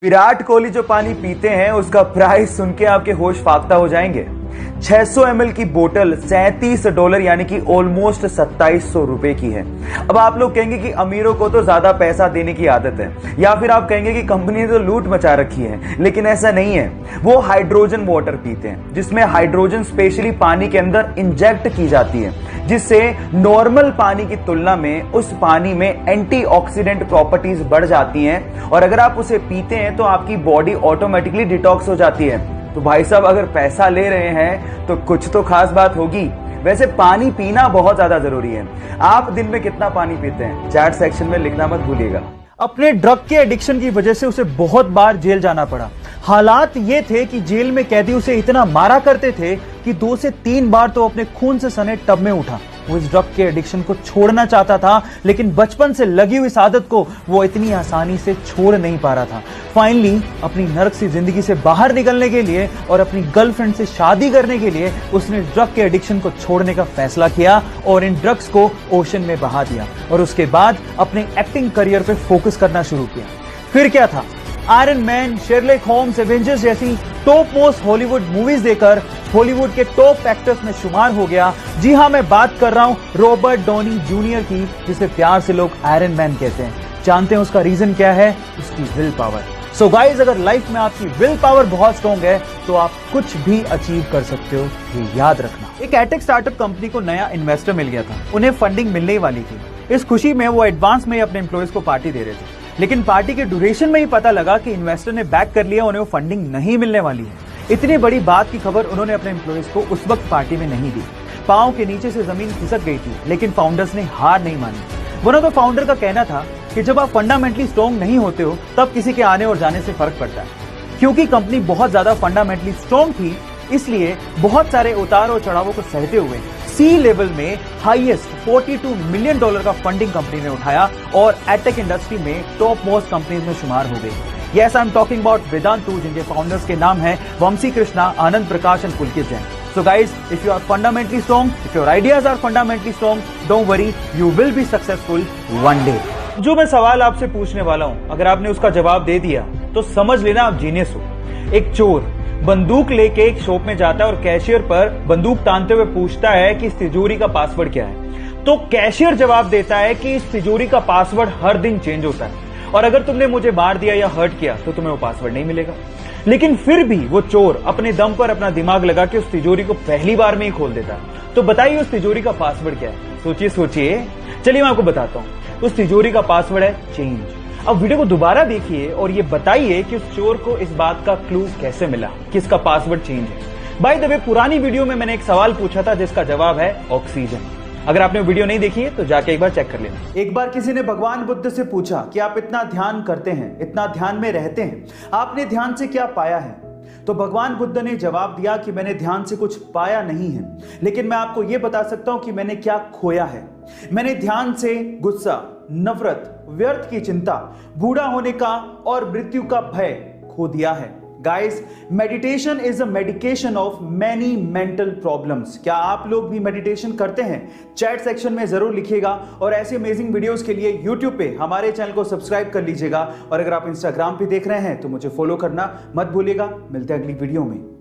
विराट कोहली जो पानी पीते हैं उसका प्राइस सुन के आपके होश फाख्ता हो जाएंगे। 600 ml की बोतल $37 यानी कि ऑलमोस्ट 2700 रुपए की है। अब आप लोग कहेंगे कि अमीरों को तो ज्यादा पैसा देने की आदत है, या फिर आप कहेंगे कि कंपनी ने तो लूट मचा रखी है, लेकिन ऐसा नहीं है। वो हाइड्रोजन वाटर पीते हैं जिसमें हाइड्रोजन स्पेशली पानी के अंदर इंजेक्ट की जाती है, जिससे नॉर्मल पानी की तुलना में उस पानी में एंटीऑक्सीडेंट प्रॉपर्टीज बढ़ जाती हैं, और अगर आप उसे पीते हैं तो आपकी बॉडी ऑटोमेटिकली डिटॉक्स हो जाती है। तो भाई साहब, अगर पैसा ले रहे हैं तो कुछ तो खास बात होगी। वैसे पानी पीना बहुत ज्यादा जरूरी है। आप दिन में कितना पानी पीते हैं, चैट सेक्शन में लिखना मत भूलिएगा। अपने ड्रग के एडिक्शन की वजह से उसे बहुत बार जेल जाना पड़ा। हालात ये थे कि जेल में कैदी उसे इतना मारा करते थे कि 2 से 3 बार तो अपने खून से सने टब में उठा। वो इस ड्रग के एडिक्शन को छोड़ना चाहता था, लेकिन बचपन से लगी हुई इस आदत को वो इतनी आसानी से छोड़ नहीं पा रहा था। फाइनली अपनी नरक सी जिंदगी से बाहर निकलने के लिए और अपनी गर्लफ्रेंड से शादी करने के लिए उसने ड्रग के एडिक्शन को छोड़ने का फैसला किया और इन ड्रग्स को ओशन में बहा दिया, और उसके बाद अपने एक्टिंग करियर पे फोकस करना शुरू किया। फिर क्या था, Iron Man, Sherlock Holmes, Avengers जैसी टॉप मोस्ट हॉलीवुड मूवीज देकर हॉलीवुड के टॉप एक्टर्स में शुमार हो गया। जी हां, मैं बात कर रहा हूं रॉबर्ट डॉनी जूनियर की, जिसे प्यार से लोग आयरन मैन कहते हैं। जानते हैं उसका रीजन क्या है? उसकी विल पावर। सो गाइज, अगर लाइफ में आपकी विल पावर बहुत स्ट्रॉन्ग है तो आप कुछ भी अचीव कर सकते हो, ये याद रखना। एक एटेक स्टार्टअप कंपनी को नया इन्वेस्टर मिल गया था। उन्हें फंडिंग मिलने वाली थी। इस खुशी में वो एडवांस में ही अपने एम्प्लॉयज को पार्टी दे रहे थे, लेकिन पार्टी के ड्यूरेशन में ही पता लगा कि इन्वेस्टर ने बैक कर लिया, उन्हें वो फंडिंग नहीं मिलने वाली है। इतनी बड़ी बात की खबर उन्होंने अपने एम्प्लॉयज को उस वक्त पार्टी में नहीं दी। पांव के नीचे से जमीन खिसक गई थी, लेकिन फाउंडर्स ने हार नहीं मानी। वन ऑफ द फाउंडर का कहना था कि जब आप फंडामेंटली स्ट्रॉन्ग नहीं होते हो तब किसी के आने और जाने से फर्क पड़ता है। क्योंकि कंपनी बहुत ज्यादा फंडामेंटली स्ट्रॉन्ग थी, इसलिए बहुत सारे उतार और चढ़ावों को सहते हुए सी लेवल में हाईएस्ट $42 मिलियन का फंडिंग कंपनी ने उठाया और एटेक इंडस्ट्री में टॉप मोस्ट कंपनीज में शुमार हो गई। Yes, I am talking about Vedantu, जिनके फाउंडर्स के नाम हैं Vamsi Krishna, Anand Prakash and Pulkit Jain. So guys, if you are fundamentally strong, if your ideas are fundamentally strong, don't worry, you will be successful one day. जो मैं सवाल आपसे पूछने वाला हूं, अगर आपने उसका जवाब दे दिया तो समझ लेना आप जीनियस हो। एक चोर बंदूक लेके एक शॉप में जाता है और कैशियर पर बंदूक तानते हुए पूछता है कि इस तिजोरी का पासवर्ड क्या है। तो कैशियर जवाब देता है कि इस तिजोरी का पासवर्ड हर दिन चेंज होता है, और अगर तुमने मुझे मार दिया या हर्ट किया तो तुम्हें वो पासवर्ड नहीं मिलेगा। लेकिन फिर भी वो चोर अपने दम पर अपना दिमाग लगा के उस तिजोरी को पहली बार में ही खोल देता है। तो बताइए उस तिजोरी का पासवर्ड क्या है? सोचिए सोचिए। चलिए मैं आपको बताता हूं। उस तिजोरी का पासवर्ड है चेंज। अब वीडियो को दोबारा देखिए और ये बताइए कि उस चोर को इस बात का क्लू कैसे मिला कि इसका पासवर्ड चेंज है। बाय द वे, पुरानी वीडियो में मैंने एक सवाल पूछा था जिसका जवाब है ऑक्सीजन। अगर आपने वीडियो नहीं देखी है तो जाके एक बार चेक कर लेना। एक बार किसी ने भगवान बुद्ध से पूछा कि आप इतना ध्यान करते हैं, इतना ध्यान में रहते हैं, आपने ध्यान से क्या पाया है? तो भगवान बुद्ध ने जवाब दिया कि मैंने ध्यान से कुछ पाया नहीं है, लेकिन मैं आपको यह बता सकता हूं कि मैंने क्या खोया है। मैंने ध्यान से गुस्सा, नफरत, व्यर्थ की चिंता, बूढ़ा होने का और मृत्यु का भय खो दिया है। Guys, meditation is a medication of many mental problems. क्या आप लोग भी मेडिटेशन करते हैं? चैट सेक्शन में जरूर लिखिएगा, और ऐसे अमेजिंग वीडियोस के लिए यूट्यूब पे हमारे चैनल को सब्सक्राइब कर लीजिएगा, और अगर आप इंस्टाग्राम पे देख रहे हैं तो मुझे फॉलो करना मत भूलिएगा। मिलते हैं अगली वीडियो में।